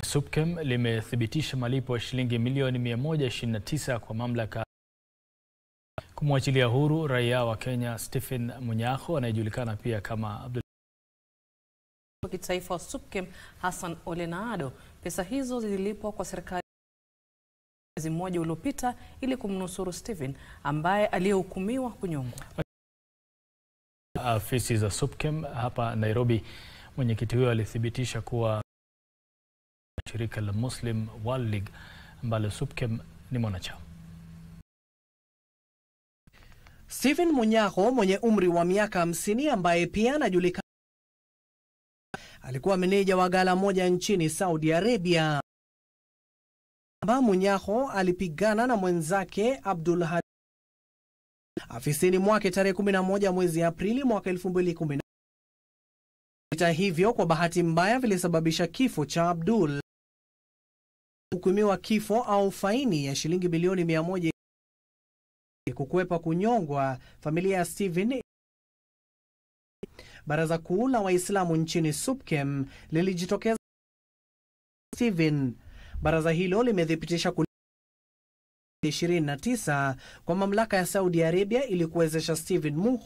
SUPKEM limethibitisha malipo ya shilingi milioni 129 kwa mamlaka kumwachilia huru raia wa Kenya Stephen Munyako anayejulikana pia kama Abdul kitaifa wa SUPKEM Hassan Ole Naado. Pesa hizo zililipwa kwa serikali mwezi mmoja uliopita ili kumnusuru Stephen ambaye aliyehukumiwa kunyongwa. Afisi za SUPKEM hapa Nairobi, mwenyekiti huyo alithibitisha kuwa shirika la Muslim World League ambalo SUPKEM ni mwanachama. Stephen Munyako mwenye umri wa miaka 50 ambaye pia anajulikana alikuwa meneja wa ghala moja nchini Saudi Arabia. Munyako alipigana na mwenzake Abdul Hadi afisini mwake tarehe 11 mwezi Aprili mwaka 2010. Vita hivyo kwa bahati mbaya vilisababisha kifo cha Abdul. Hukumiwa kifo au faini ya shilingi bilioni 100 kukwepa kunyongwa. Familia ya Stephen. Baraza Kuu la Waislamu nchini SUPKEM lilijitokeza Stephen. Baraza hilo limethibitisha 29 kwa mamlaka ya Saudi Arabia ili kuwezesha Stephen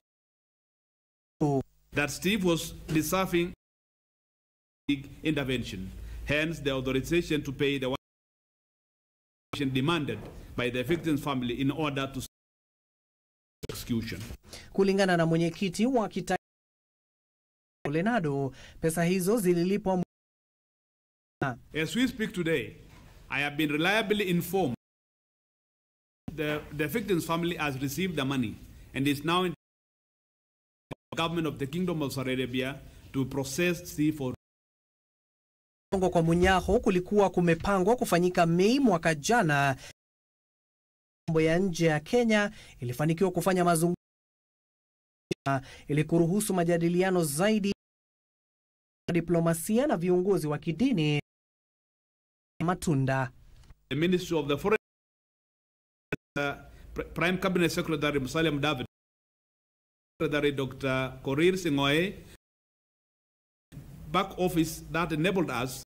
that Steve was deserving intervention. Hence the authorization to pay the demanded by the victim's family in order to execution. Kulingana na mwenyekiti wa kitaifa Ole Naado, pesa hizo zililipwa. As we speak today, I have been reliably informed the victim's family has received the money and is now in the government of the Kingdom of Saudi Arabia to process Steve for kwa Munyako kulikuwa kumepangwa kufanyika Mei mwaka jana. Mambo ya nje ya Kenya ilifanikiwa kufanya mazungumzo ili kuruhusu majadiliano zaidi ya diplomasia na viongozi wa kidini matunda. The Ministry of the Foreign Prime Cabinet Secretary Musalia Mudavadi, Secretary Dr. Korir Sing'oei, back office that enabled us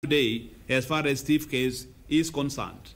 today as far as Steve case is concerned.